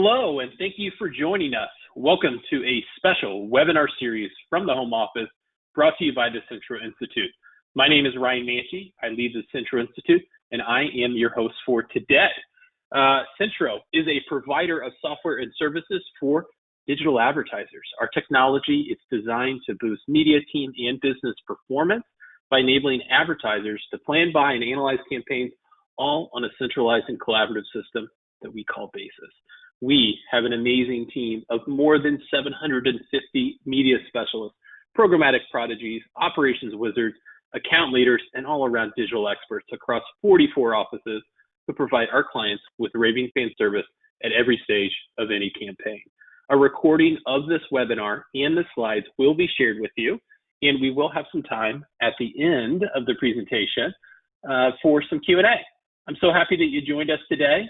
Hello, and thank you for joining us. Welcome to a special webinar series from the home office brought to you by the Centro Institute. My name is Ryan Manchi. I lead the Centro Institute, and I am your host for today. Centro is a provider of software and services for digital advertisers. Our technology is designed to boost media team and business performance by enabling advertisers to plan, buy, and analyze campaigns all on a centralized and collaborative system that we call Basis. We have an amazing team of more than 750 media specialists, programmatic prodigies, operations wizards, account leaders, and all-around digital experts across 44 offices who provide our clients with raving fan service at every stage of any campaign. A recording of this webinar and the slides will be shared with you, and we will have some time at the end of the presentation for some Q&A. I'm so happy that you joined us today.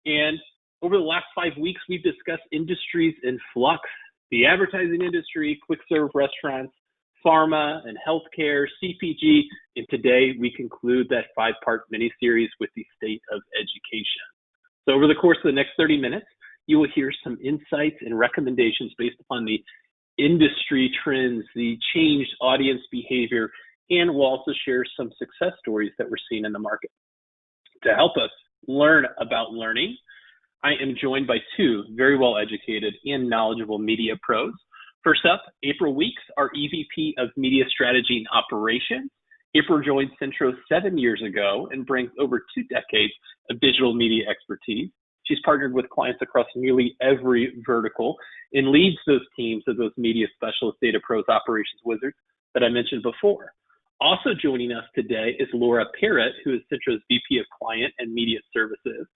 And over the last 5 weeks, we've discussed industries in flux: the advertising industry, quick serve restaurants, pharma and healthcare, CPG, and today we conclude that 5-part mini-series with the state of education. So over the course of the next 30 minutes, you will hear some insights and recommendations based upon the industry trends, the changed audience behavior, and we'll also share some success stories that we're seeing in the market. To help us learn about learning, I am joined by two very well-educated and knowledgeable media pros. First up, April Weeks, our EVP of Media Strategy and Operations. April joined Centro 7 years ago and brings over 2 decades of digital media expertise. She's partnered with clients across nearly every vertical and leads those teams of those media specialists, data pros, operations wizards that I mentioned before. Also joining us today is Laura Parrott, who is Centro's VP of Client and Media Services.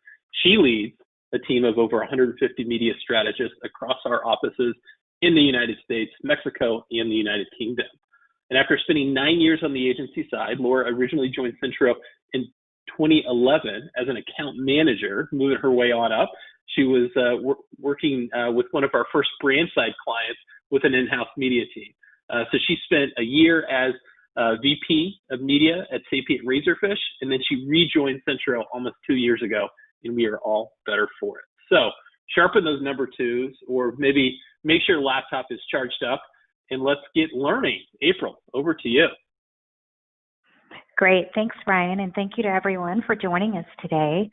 She leads a team of over 150 media strategists across our offices in the United States, Mexico, and the United Kingdom. And after spending 9 years on the agency side, Laura originally joined Centro in 2011 as an account manager, moving her way on up. She was working with one of our first brand side clients with an in-house media team. So she spent a year as VP of media at Sapient Razorfish, and then she rejoined Centro almost 2 years ago, and we are all better for it. So sharpen those number twos, or maybe make sure your laptop is charged up, and let's get learning. April, over to you. Great. Thanks, Ryan, and thank you to everyone for joining us today.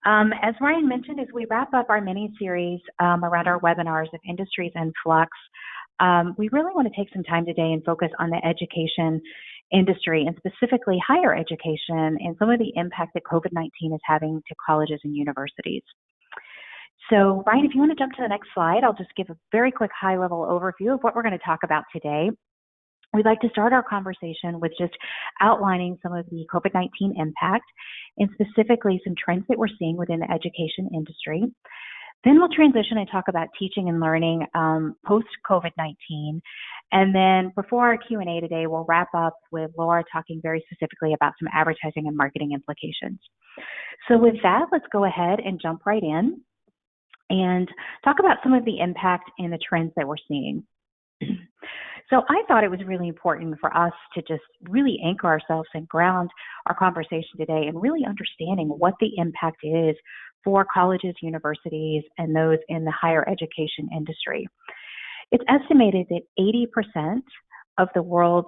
As Ryan mentioned, as we wrap up our mini-series around our webinars of industries in flux, we really want to take some time today and focus on the education industry, and specifically higher education, and some of the impact that COVID-19 is having to colleges and universities. So, Ryan, if you want to jump to the next slide, I'll just give a very quick high-level overview of what we're going to talk about today. We'd like to start our conversation with just outlining some of the COVID-19 impact, and specifically some trends that we're seeing within the education industry. Then we'll transition and talk about teaching and learning post-COVID-19. And then before our Q&A today, we'll wrap up with Laura talking very specifically about some advertising and marketing implications. So with that, let's go ahead and jump right in and talk about some of the impact and the trends that we're seeing. So I thought it was really important for us to just really anchor ourselves and ground our conversation today in really understanding what the impact is for colleges, universities, and those in the higher education industry. It's estimated that 80% of the world's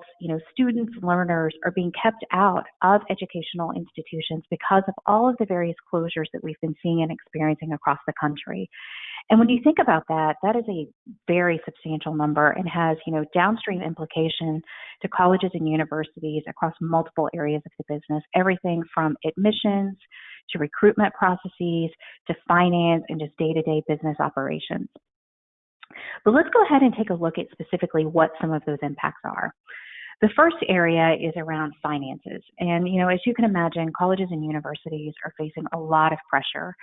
students, learners are being kept out of educational institutions because of all of the various closures that we've been seeing and experiencing across the country. And when you think about that, that is a very substantial number and has, downstream implication to colleges and universities across multiple areas of the business, everything from admissions to recruitment processes to finance and just day-to-day business operations. But let's go ahead and take a look at specifically what some of those impacts are. The first area is around finances. And, as you can imagine, colleges and universities are facing a lot of pressure,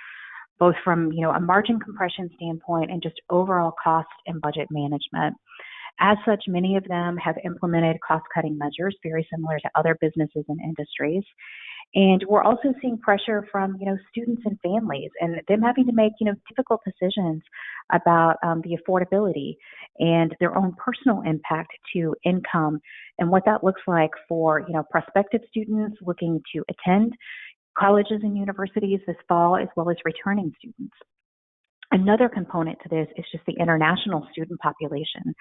both from, a margin compression standpoint and just overall cost and budget management. As such, many of them have implemented cost-cutting measures very similar to other businesses and industries. And we're also seeing pressure from, students and families and them having to make, difficult decisions about the affordability and their own personal impact to income and what that looks like for, prospective students looking to attend colleges and universities this fall, as well as returning students. Another component to this is just the international student population.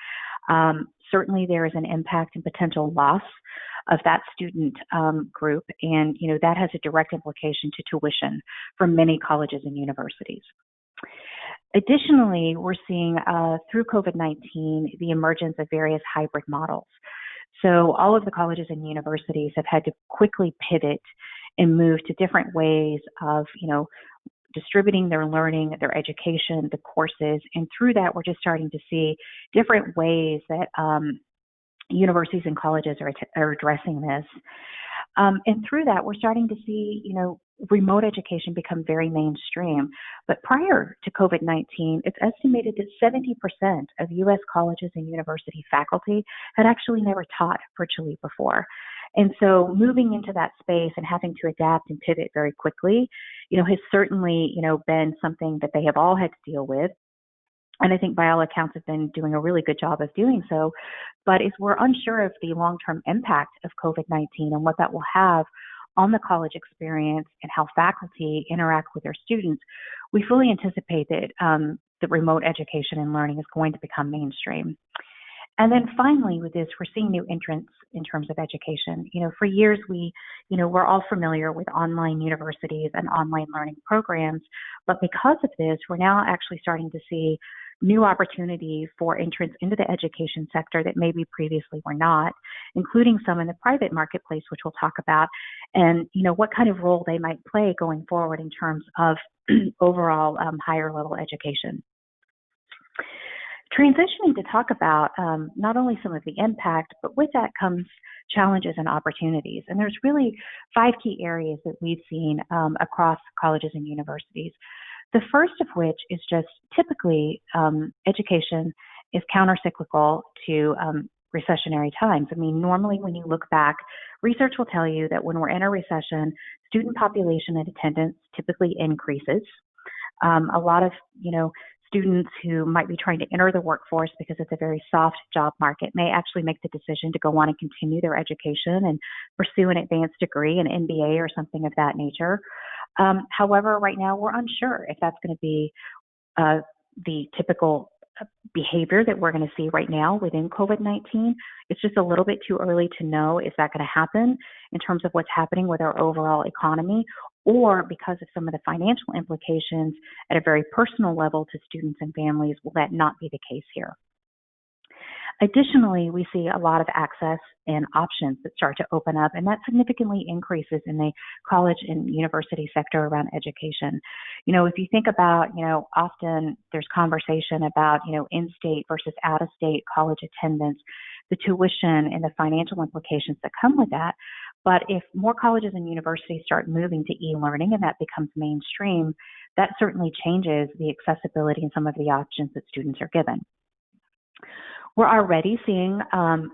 Certainly there is an impact and potential loss of that student group, and that has a direct implication to tuition for many colleges and universities. Additionally, we're seeing through COVID-19 the emergence of various hybrid models. So all of the colleges and universities have had to quickly pivot and move to different ways of, distributing their learning, their education, the courses, and through that, we're just starting to see different ways that universities and colleges are addressing this. And through that, we're starting to see, remote education become very mainstream. But prior to COVID-19, it's estimated that 70% of U.S. colleges and university faculty had actually never taught virtually before. And so moving into that space and having to adapt and pivot very quickly, has certainly, been something that they have all had to deal with. And I think by all accounts have been doing a really good job of doing so. But as we're unsure of the long-term impact of COVID-19 and what that will have on the college experience and how faculty interact with their students, we fully anticipate that the remote education and learning is going to become mainstream. And then finally, with this, we're seeing new entrants in terms of education. For years, we're all familiar with online universities and online learning programs, but because of this, we're now actually starting to see new opportunity for entrants into the education sector that maybe previously were not, including some in the private marketplace, which we'll talk about, and what kind of role they might play going forward in terms of overall higher level education. Transitioning to talk about not only some of the impact, but with that comes challenges and opportunities. And there's really 5 key areas that we've seen across colleges and universities. The first of which is just typically education is countercyclical to recessionary times. I mean, normally when you look back, research will tell you that when we're in a recession, student population and attendance typically increases. A lot of, students who might be trying to enter the workforce because it's a very soft job market may actually make the decision to go on and continue their education and pursue an advanced degree, an MBA or something of that nature. However, right now we're unsure if that's going to be the typical behavior that we're going to see right now within COVID-19. It's just a little bit too early to know if that's going to happen in terms of what's happening with our overall economy, or because of some of the financial implications at a very personal level to students and families, will that not be the case here? Additionally, we see a lot of access and options that start to open up, and that significantly increases in the college and university sector around education. If you think about, often there's conversation about, in-state versus out-of-state college attendance, the tuition and the financial implications that come with that. But if more colleges and universities start moving to e-learning and that becomes mainstream, that certainly changes the accessibility and some of the options that students are given. We're already seeing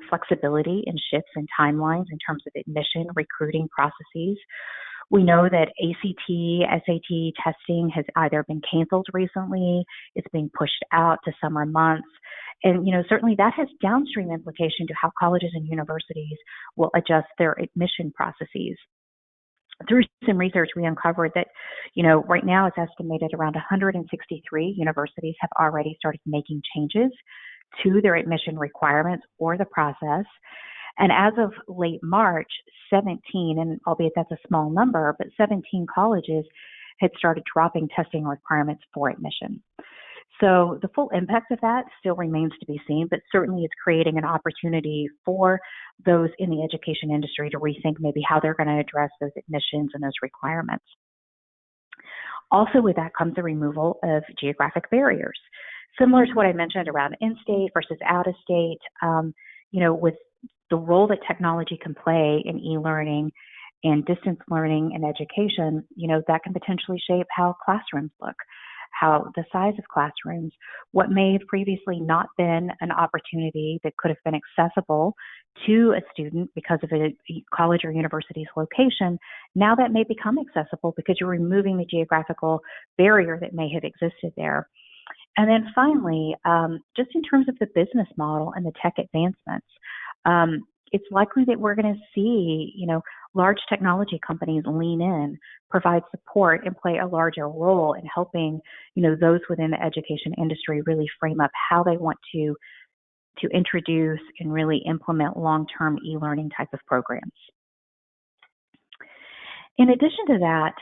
flexibility and shifts in timelines in terms of admission, recruiting processes. We know that ACT, SAT testing has either been canceled recently, it's being pushed out to summer months. And, certainly that has downstream implication to how colleges and universities will adjust their admission processes. Through some research, we uncovered that, right now it's estimated around 163 universities have already started making changes to their admission requirements or the process. And as of late March, 17, and albeit that's a small number, but 17 colleges had started dropping testing requirements for admission. So the full impact of that still remains to be seen, but certainly it's creating an opportunity for those in the education industry to rethink maybe how they're going to address those admissions and those requirements. Also with that comes the removal of geographic barriers. Similar to what I mentioned around in-state versus out-of-state, with the role that technology can play in e-learning and distance learning and education, that can potentially shape how classrooms look, how the size of classrooms, what may have previously not been an opportunity that could have been accessible to a student because of a college or university's location, now that may become accessible because you're removing the geographical barrier that may have existed there. And then finally, just in terms of the business model and the tech advancements, it's likely that we're going to see, large technology companies lean in, provide support, and play a larger role in helping, those within the education industry really frame up how they want to introduce and really implement long-term e-learning type of programs. In addition to that,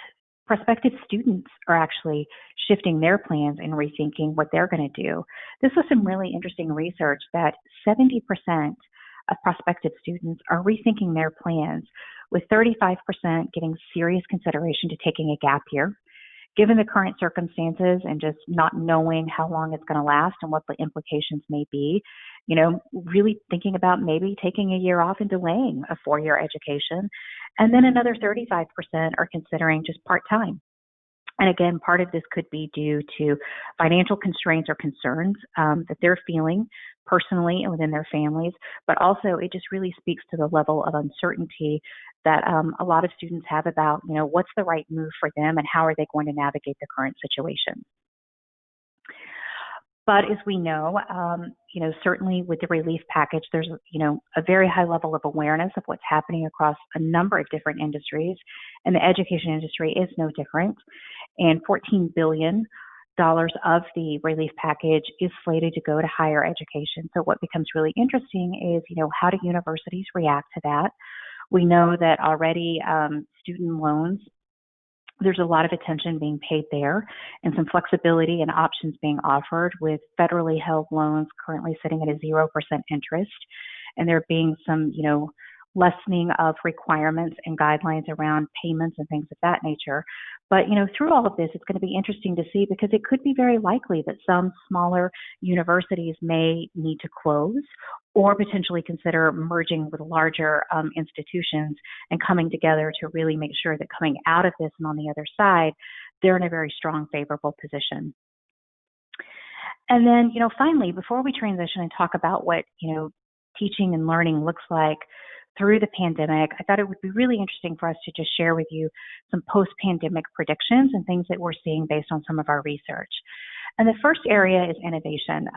prospective students are actually shifting their plans and rethinking what they're going to do. This was some really interesting research that 70% of prospective students are rethinking their plans, with 35% giving serious consideration to taking a gap year. Given the current circumstances and just not knowing how long it's going to last and what the implications may be, really thinking about maybe taking a year off and delaying a 4-year education. And then another 35% are considering just part-time. And again, part of this could be due to financial constraints or concerns that they're feeling personally and within their families, but also it just really speaks to the level of uncertainty that a lot of students have about, what's the right move for them and how are they going to navigate the current situation. But as we know, certainly with the relief package, there's, a very high level of awareness of what's happening across a number of different industries, and the education industry is no different. And $14 billion of the relief package is slated to go to higher education. So what becomes really interesting is, how do universities react to that? We know that already student loans, there's a lot of attention being paid there and some flexibility and options being offered, with federally held loans currently sitting at a 0% interest, and there being some, lessening of requirements and guidelines around payments and things of that nature. But, through all of this, it's going to be interesting to see, because it could be very likely that some smaller universities may need to close or potentially consider merging with larger institutions and coming together to really make sure that coming out of this and on the other side, they're in a very strong, favorable position. And then, finally, before we transition and talk about what, teaching and learning looks like through the pandemic, I thought it would be really interesting for us to just share with you some post-pandemic predictions and things that we're seeing based on some of our research. And the first area is innovation.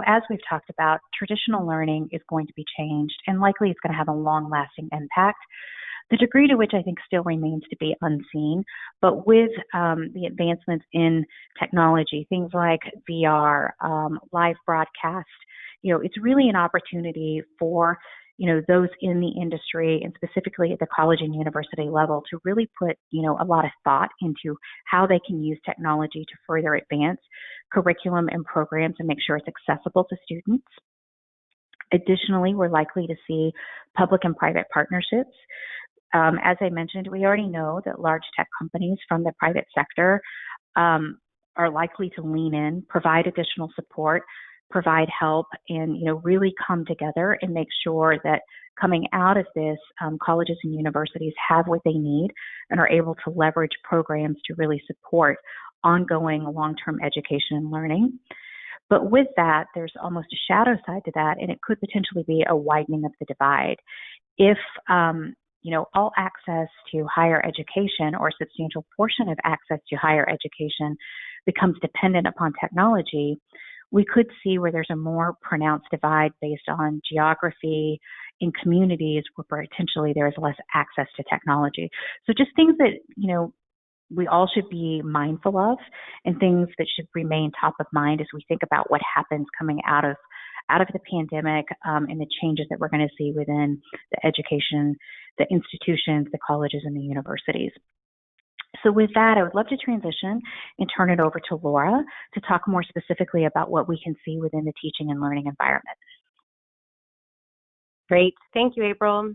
As we've talked about, traditional learning is going to be changed, and likely it's going to have a long-lasting impact. The degree to which I think still remains to be unseen, but with the advancements in technology, things like VR, live broadcast, it's really an opportunity for those in the industry, and specifically at the college and university level, to really put, a lot of thought into how they can use technology to further advance curriculum and programs and make sure it's accessible to students. Additionally, we're likely to see public and private partnerships. As I mentioned, we already know that large tech companies from the private sector are likely to lean in, provide additional support, provide help, and really come together and make sure that coming out of this, colleges and universities have what they need and are able to leverage programs to really support ongoing long-term education and learning. But with that, there's almost a shadow side to that, and it could potentially be a widening of the divide. If all access to higher education, or a substantial portion of access to higher education, becomes dependent upon technology, we could see where there's a more pronounced divide based on geography in communities where potentially there's less access to technology. So just things that, we all should be mindful of, and things that should remain top of mind as we think about what happens coming out of the pandemic, and the changes that we're going to see within the education, the institutions, the colleges, and the universities. So with that, I would love to transition and turn it over to Laura to talk more specifically about what we can see within the teaching and learning environment. Great. Thank you, April.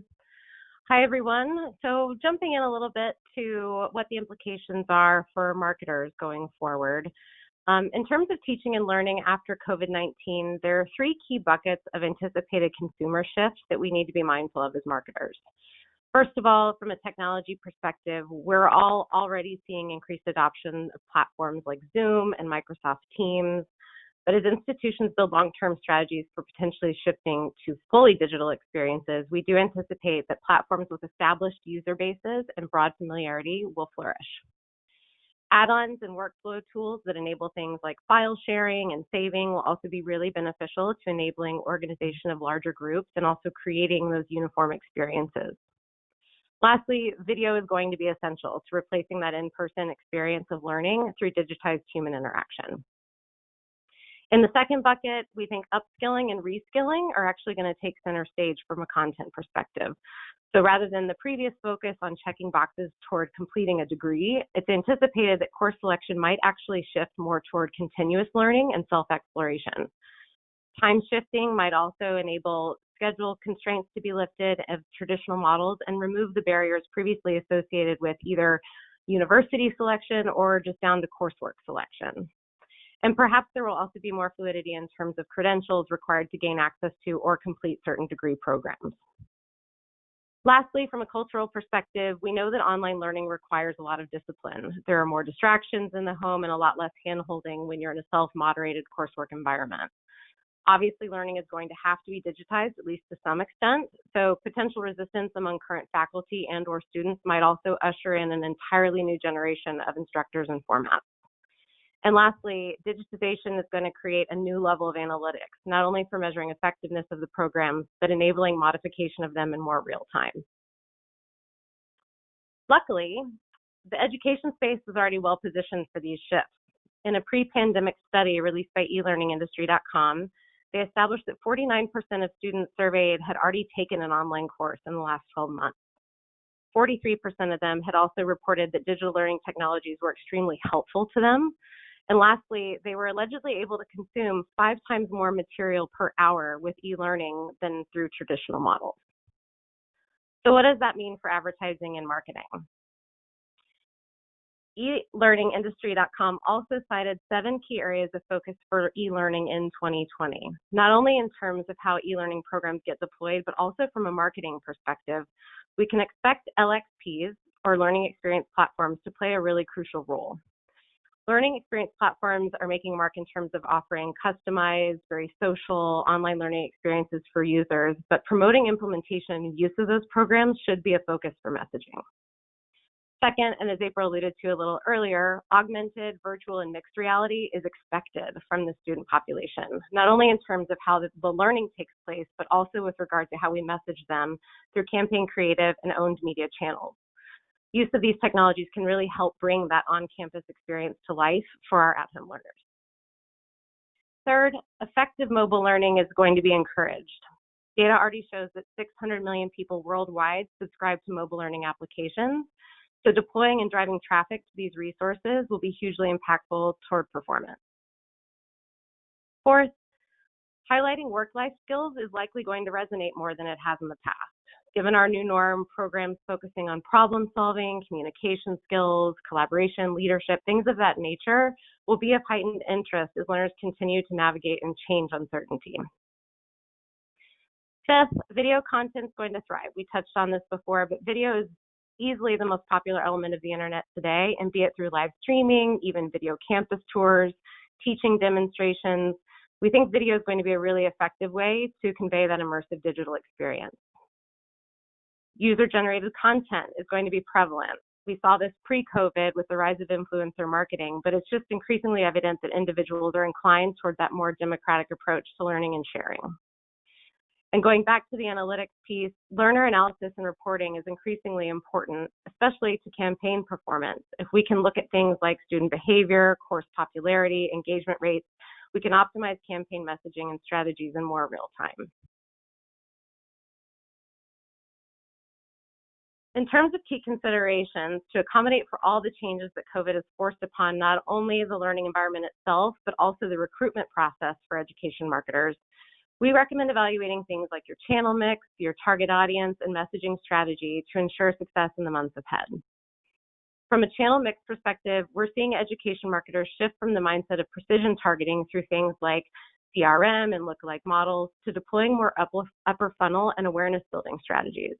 Hi, everyone. So jumping in a little bit to what the implications are for marketers going forward. In terms of teaching and learning after COVID-19, there are 3 key buckets of anticipated consumer shifts that we need to be mindful of as marketers. First of all, from a technology perspective, we're all already seeing increased adoption of platforms like Zoom and Microsoft Teams. But as institutions build long-term strategies for potentially shifting to fully digital experiences, we do anticipate that platforms with established user bases and broad familiarity will flourish. Add-ons and workflow tools that enable things like file sharing and saving will also be really beneficial to enabling organization of larger groups and also creating those uniform experiences. Lastly, video is going to be essential to replacing that in-person experience of learning through digitized human interaction. In the second bucket, we think upskilling and reskilling are actually going to take center stage from a content perspective. So rather than the previous focus on checking boxes toward completing a degree, it's anticipated that course selection might actually shift more toward continuous learning and self-exploration. Time shifting might also enable schedule constraints to be lifted of traditional models and remove the barriers previously associated with either university selection or just down to coursework selection. And perhaps there will also be more fluidity in terms of credentials required to gain access to or complete certain degree programs. Lastly, from a cultural perspective, we know that online learning requires a lot of discipline. There are more distractions in the home and a lot less hand-holding when you're in a self-moderated coursework environment. Obviously, learning is going to have to be digitized, at least to some extent, so potential resistance among current faculty and or students might also usher in an entirely new generation of instructors and formats. And lastly, digitization is going to create a new level of analytics, not only for measuring effectiveness of the programs, but enabling modification of them in more real time. Luckily, the education space is already well positioned for these shifts. In a pre-pandemic study released by ELearningIndustry.com, they established that 49% of students surveyed had already taken an online course in the last 12 months. 43% of them had also reported that digital learning technologies were extremely helpful to them. And lastly, they were allegedly able to consume 5 times more material per hour with e-learning than through traditional models. So what does that mean for advertising and marketing? ELearningIndustry.com also cited 7 key areas of focus for e-learning in 2020, not only in terms of how e-learning programs get deployed, but also from a marketing perspective. We can expect LXPs, or learning experience platforms, to play a really crucial role. Learning experience platforms are making a mark in terms of offering customized, very social online learning experiences for users, but promoting implementation and use of those programs should be a focus for messaging. Second, and as April alluded to a little earlier, augmented, virtual, and mixed reality is expected from the student population, not only in terms of how the learning takes place, but also with regard to how we message them through campaign creative and owned media channels. Use of these technologies can really help bring that on-campus experience to life for our at-home learners. Third, effective mobile learning is going to be encouraged. Data already shows that 600 million people worldwide subscribe to mobile learning applications, so deploying and driving traffic to these resources will be hugely impactful toward performance. Fourth, highlighting work-life skills is likely going to resonate more than it has in the past. Given our new norm, programs focusing on problem solving, communication skills, collaboration, leadership, things of that nature will be of heightened interest as learners continue to navigate and change uncertainty. Fifth, video content is going to thrive. We touched on this before, but video is easily the most popular element of the internet today, and be it through live streaming, even video campus tours, teaching demonstrations, we think video is going to be a really effective way to convey that immersive digital experience. User-generated content is going to be prevalent. We saw this pre-COVID with the rise of influencer marketing, but it's just increasingly evident that individuals are inclined toward that more democratic approach to learning and sharing. And going back to the analytics piece, learner analysis and reporting is increasingly important, especially to campaign performance. If we can look at things like student behavior, course popularity, engagement rates, we can optimize campaign messaging and strategies in more real time. In terms of key considerations, to accommodate for all the changes that COVID has forced upon not only the learning environment itself, but also the recruitment process for education marketers, we recommend evaluating things like your channel mix, your target audience, and messaging strategy to ensure success in the months ahead. From a channel mix perspective, we're seeing education marketers shift from the mindset of precision targeting through things like CRM and lookalike models to deploying more upper funnel and awareness building strategies.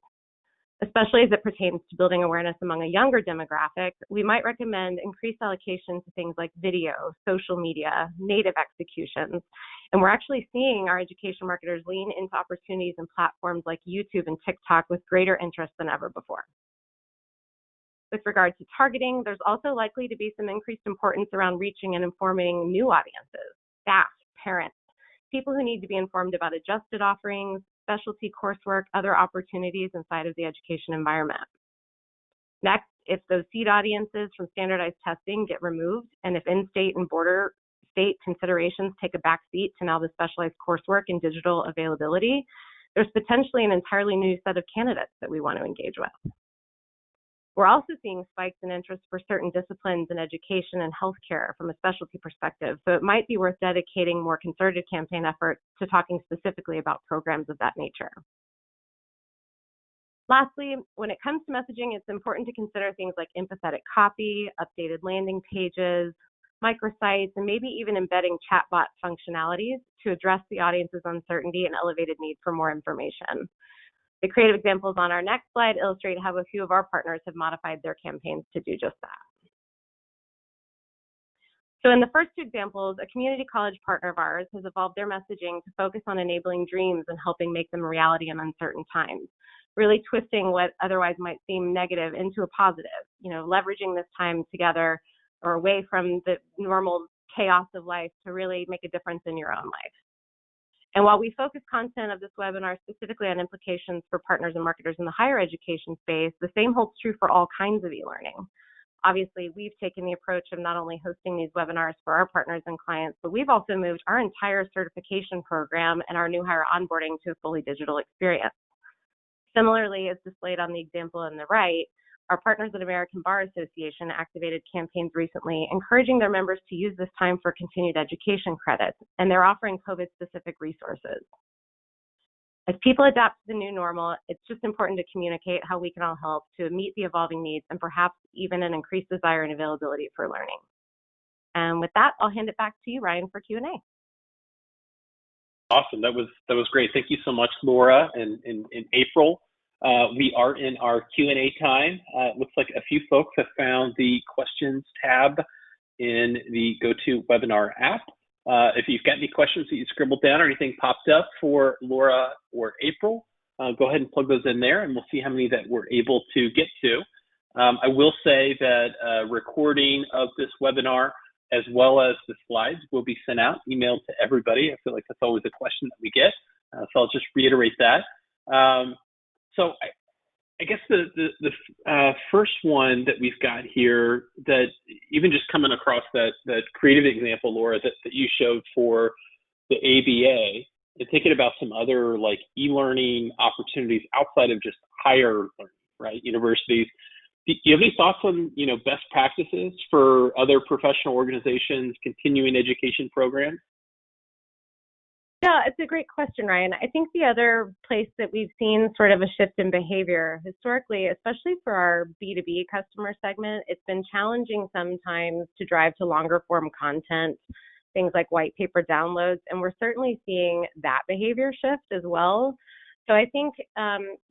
Especially as it pertains to building awareness among a younger demographic, we might recommend increased allocation to things like video, social media, native executions. And we're actually seeing our education marketers lean into opportunities and platforms like YouTube and TikTok with greater interest than ever before. With regard to targeting, there's also likely to be some increased importance around reaching and informing new audiences, staff, parents, people who need to be informed about adjusted offerings, specialty coursework, other opportunities inside of the education environment. Next, if those seed audiences from standardized testing get removed, and if in-state and border state considerations take a back seat to now the specialized coursework and digital availability, there's potentially an entirely new set of candidates that we want to engage with. We're also seeing spikes in interest for certain disciplines in education and healthcare from a specialty perspective, so it might be worth dedicating more concerted campaign efforts to talking specifically about programs of that nature. Lastly, when it comes to messaging, it's important to consider things like empathetic copy, updated landing pages, microsites, and maybe even embedding chatbot functionalities to address the audience's uncertainty and elevated need for more information. The creative examples on our next slide illustrate how a few of our partners have modified their campaigns to do just that. So in the first two examples, a community college partner of ours has evolved their messaging to focus on enabling dreams and helping make them a reality in uncertain times, really twisting what otherwise might seem negative into a positive, leveraging this time together or away from the normal chaos of life to really make a difference in your own life. And while we focus content of this webinar specifically on implications for partners and marketers in the higher education space, the same holds true for all kinds of e-learning. Obviously, we've taken the approach of not only hosting these webinars for our partners and clients, but we've also moved our entire certification program and our new hire onboarding to a fully digital experience. Similarly, as displayed on the example on the right, our partners at American Bar Association activated campaigns recently encouraging their members to use this time for continued education credits, and they're offering COVID-specific resources. As people adapt to the new normal, it's just important to communicate how we can all help to meet the evolving needs and perhaps even an increased desire and availability for learning. And with that, I'll hand it back to you, Ryan, for Q&A. Awesome. That was great. Thank you so much, Laura and April. We are in our Q&A time. It looks like a few folks have found the questions tab in the GoToWebinar app. If you've got any questions that you scribbled down or anything popped up for Laura or April, go ahead and plug those in there and we'll see how many that we're able to get to. I will say that a recording of this webinar as well as the slides will be sent out, emailed to everybody. I feel like that's always a question that we get, so I'll just reiterate that. So I guess the first one that we've got here, that even just coming across that creative example, Laura, that you showed for the ABA, and thinking about some other like e-learning opportunities outside of just higher learning, right? Universities. Do you have any thoughts on best practices for other professional organizations, continuing education programs? Yeah, it's a great question, Ryan. I think the other place that we've seen sort of a shift in behavior historically, especially for our B2B customer segment, it's been challenging sometimes to drive to longer form content, things like white paper downloads, and we're certainly seeing that behavior shift as well. So I think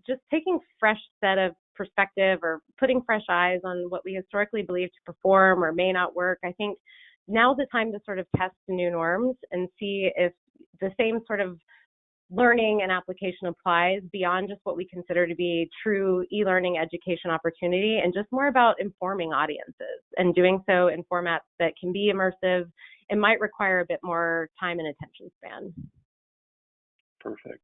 just taking fresh set of perspective or putting fresh eyes on what we historically believe to perform or may not work, I think now's the time to sort of test the new norms and see if the same sort of learning and application applies beyond just what we consider to be true e-learning education opportunity, and just more about informing audiences and doing so in formats that can be immersive and might require a bit more time and attention span. Perfect.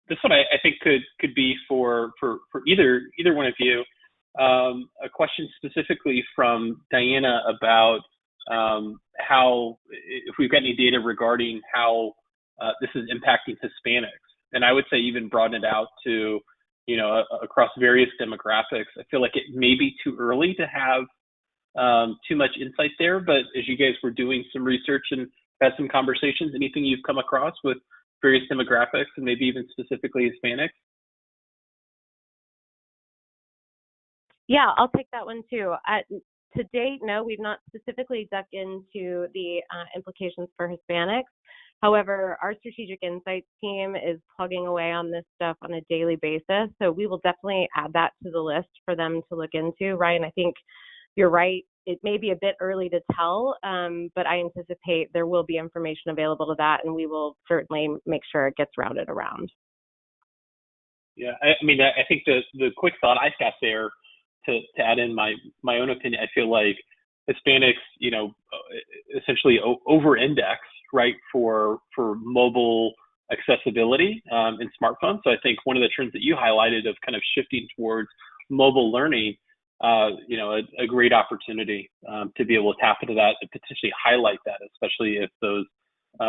This one I think could be for either one of you. A question specifically from Diana about how, if we've got any data regarding how this is impacting Hispanics, and I would say even broaden it out to across various demographics. I feel like it may be too early to have too much insight there, but as you guys were doing some research and had some conversations, anything you've come across with various demographics and maybe even specifically Hispanics? Yeah, I'll take that one too. To date, no, we've not specifically dug into the implications for Hispanics. However, our strategic insights team is plugging away on this stuff on a daily basis, so we will definitely add that to the list for them to look into. Ryan, I think you're right. It may be a bit early to tell, but I anticipate there will be information available to that, and we will certainly make sure it gets routed around. Yeah, I mean, I think the quick thought I got there to add in my own opinion, I feel like Hispanics, essentially over-index, right, for mobile accessibility in smartphones. So I think one of the trends that you highlighted of kind of shifting towards mobile learning, a great opportunity to be able to tap into that and potentially highlight that, especially if those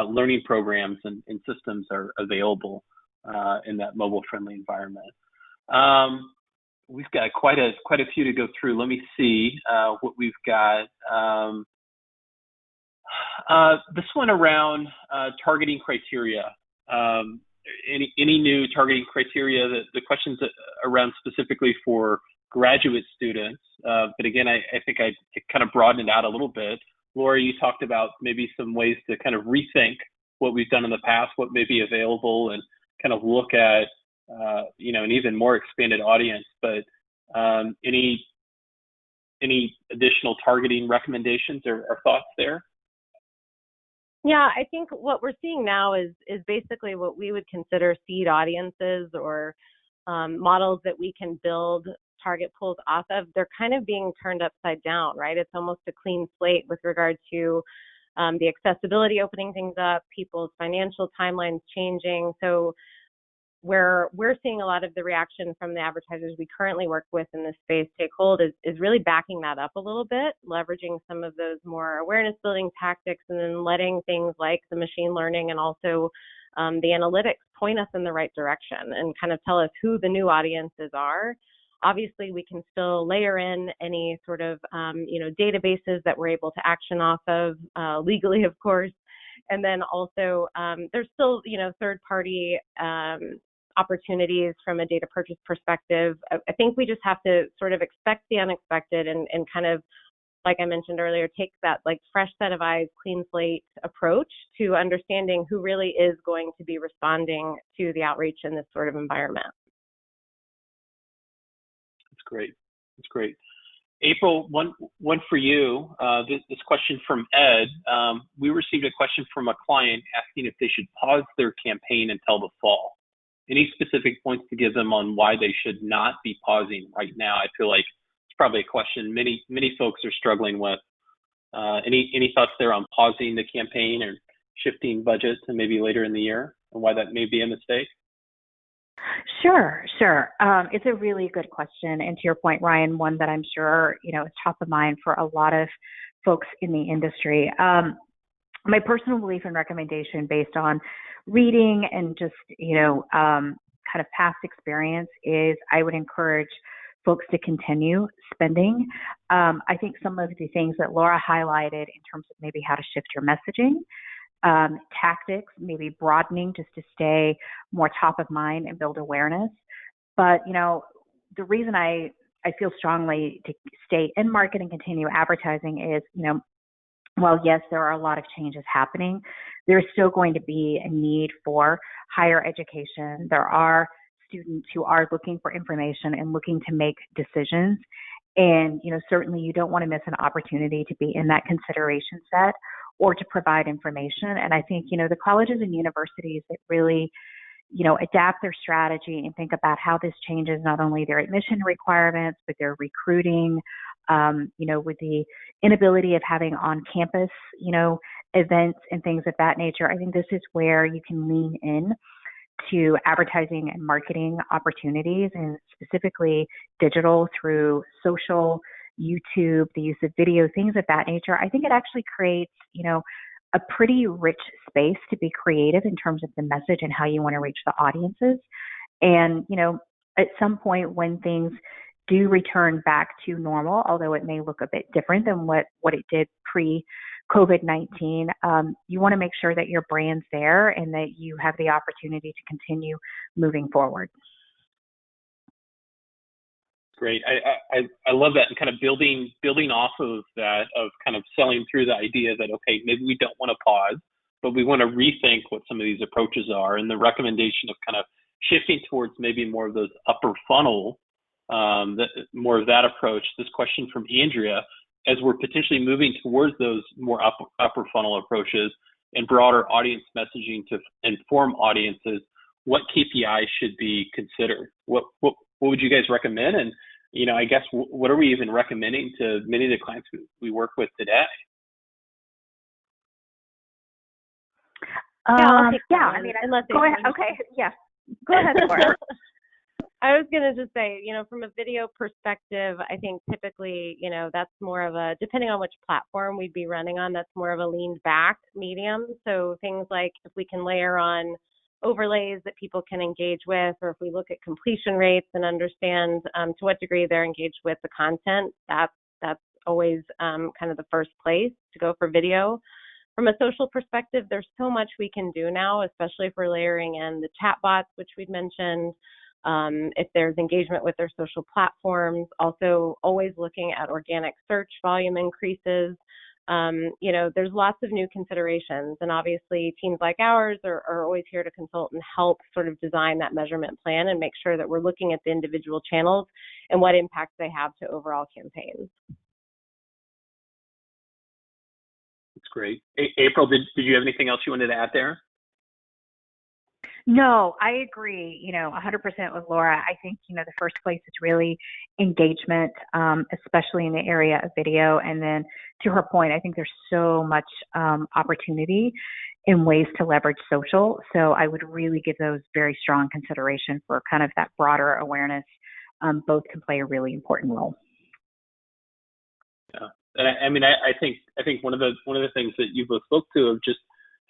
learning programs and systems are available in that mobile-friendly environment. We've got quite a few to go through. Let me see what we've got. This one around targeting criteria. Any new targeting criteria? The questions around specifically for graduate students, but again, I think I kind of broadened it out a little bit. Laura, you talked about maybe some ways to kind of rethink what we've done in the past, what may be available, and kind of look at an even more expanded audience. But any additional targeting recommendations or thoughts there? Yeah, I think what we're seeing now is basically what we would consider seed audiences or models that we can build target pools off of. They're kind of being turned upside down, right? It's almost a clean slate with regard to the accessibility opening things up, people's financial timelines changing. So where we're seeing a lot of the reaction from the advertisers we currently work with in this space take hold is really backing that up a little bit, leveraging some of those more awareness building tactics, and then letting things like the machine learning and also the analytics point us in the right direction and kind of tell us who the new audiences are. Obviously, we can still layer in any sort of databases that we're able to action off of legally, of course. And then also there's still third-party opportunities from a data purchase perspective. I think we just have to sort of expect the unexpected and kind of, like I mentioned earlier, take that like fresh set of eyes, clean slate approach to understanding who really is going to be responding to the outreach in this sort of environment. That's great. April, one for you. This question from Ed. We received a question from a client asking if they should pause their campaign until the fall. Any specific points to give them on why they should not be pausing right now? I feel like it's probably a question many folks are struggling with. Any thoughts there on pausing the campaign or shifting budget to maybe later in the year, and why that may be a mistake? Sure. It's a really good question. And to your point, Ryan, one that I'm sure, is top of mind for a lot of folks in the industry. My personal belief and recommendation based on reading and just, kind of past experience is I would encourage folks to continue spending. I think some of the things that Laura highlighted in terms of maybe how to shift your messaging, tactics, maybe broadening just to stay more top of mind and build awareness. But, the reason I feel strongly to stay in market and continue advertising is, while yes, there are a lot of changes happening, there's still going to be a need for higher education. There are students who are looking for information and looking to make decisions. And, certainly you don't want to miss an opportunity to be in that consideration set or to provide information. And I think, the colleges and universities that really, adapt their strategy and think about how this changes not only their admission requirements, but their recruiting, with the inability of having on-campus, events and things of that nature. I think this is where you can lean in to advertising and marketing opportunities, and specifically digital through social, YouTube, the use of video, things of that nature. I think it actually creates, a pretty rich space to be creative in terms of the message and how you want to reach the audiences. And, at some point when things do return back to normal, although it may look a bit different than what it did pre-COVID-19, you want to make sure that your brand's there and that you have the opportunity to continue moving forward. Great. I love that, and kind of building off of that, of kind of selling through the idea that, okay, maybe we don't want to pause, but we want to rethink what some of these approaches are, and the recommendation of kind of shifting towards maybe more of those upper funnel, more of that approach. This question from Andrea, as we're potentially moving towards those more upper funnel approaches and broader audience messaging to inform audiences, what KPIs should be considered? What would you guys recommend? And I guess, what are we even recommending to many of the clients we work with today? Yeah, I'll take that yeah, one, I mean, unless go ahead. Okay, yeah, go ahead, Laura. I was going to just say, from a video perspective, I think typically, that's more of a, depending on which platform we'd be running on, that's more of a leaned back medium. So things like if we can layer on overlays that people can engage with, or if we look at completion rates and understand to what degree they're engaged with the content, that's always kind of the first place to go for video. From a social perspective, there's so much we can do now, especially if we're layering in the chat bots, which we've mentioned. If there's engagement with their social platforms, also always looking at organic search volume increases. There's lots of new considerations, and obviously teams like ours are always here to consult and help sort of design that measurement plan and make sure that we're looking at the individual channels and what impact they have to overall campaigns. That's great. April, did you have anything else you wanted to add there? No, I agree, 100% with Laura. I think, the first place is really engagement, especially in the area of video. And then to her point, I think there's so much opportunity in ways to leverage social. So I would really give those very strong consideration for kind of that broader awareness. Both can play a really important role. Yeah. And I think one of the things that you both spoke to of just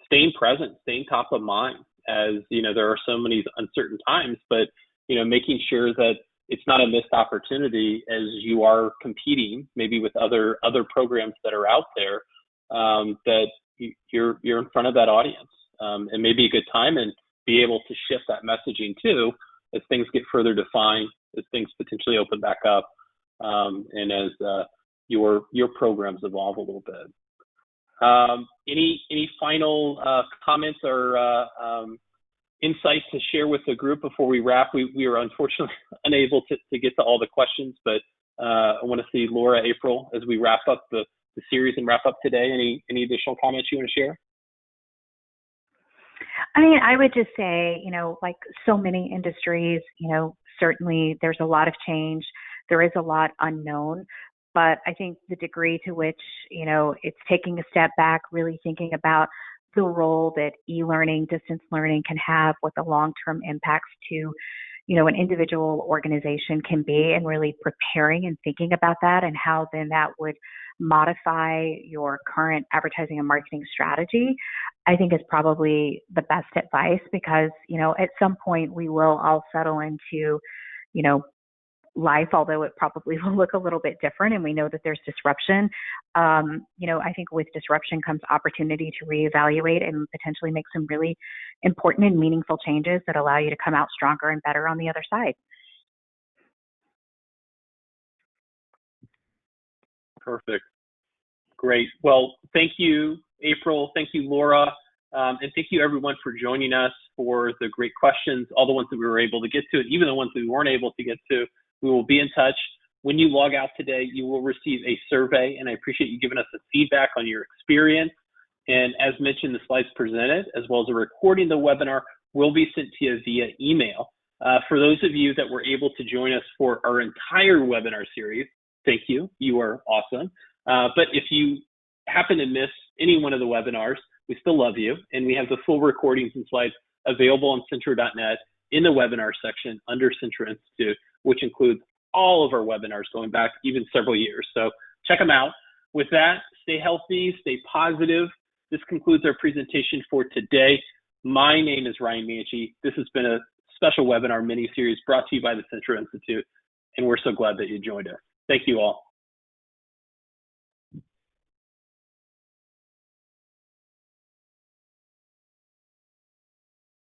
staying present, staying top of mind, as there are so many uncertain times, but making sure that it's not a missed opportunity as you are competing maybe with other programs that are out there, that you're in front of that audience, and maybe a good time and be able to shift that messaging too as things get further defined, as things potentially open back up, and as your programs evolve a little bit. Any final comments or insights to share with the group before we wrap? We are unfortunately unable to get to all the questions, but I want to see Laura, April, as we wrap up the series and wrap up today. Any additional comments you want to share? I mean, I would just say, like so many industries, certainly there's a lot of change. There is a lot unknown. But I think the degree to which, it's taking a step back, really thinking about the role that e-learning, distance learning can have, what the long-term impacts to, an individual organization can be, and really preparing and thinking about that and how then that would modify your current advertising and marketing strategy, I think is probably the best advice because, at some point we will all settle into, life, although it probably will look a little bit different, and we know that there's disruption. I think with disruption comes opportunity to reevaluate and potentially make some really important and meaningful changes that allow you to come out stronger and better on the other side. Perfect. Great. Well, thank you, April. Thank you, Laura. And thank you, everyone, for joining us for the great questions, all the ones that we were able to get to, and even the ones we weren't able to get to. We will be in touch. When you log out today, you will receive a survey, and I appreciate you giving us the feedback on your experience. And as mentioned, the slides presented, as well as a recording of the webinar, will be sent to you via email. For those of you that were able to join us for our entire webinar series, thank you. You are awesome. But if you happen to miss any one of the webinars, we still love you. And we have the full recordings and slides available on Centro.net in the webinar section under Centro Institute, which includes all of our webinars going back even several years. So check them out. With that, stay healthy, stay positive. This concludes our presentation for today. My name is Ryan Manchi. This has been a special webinar mini-series brought to you by the Centro Institute, and we're so glad that you joined us. Thank you all.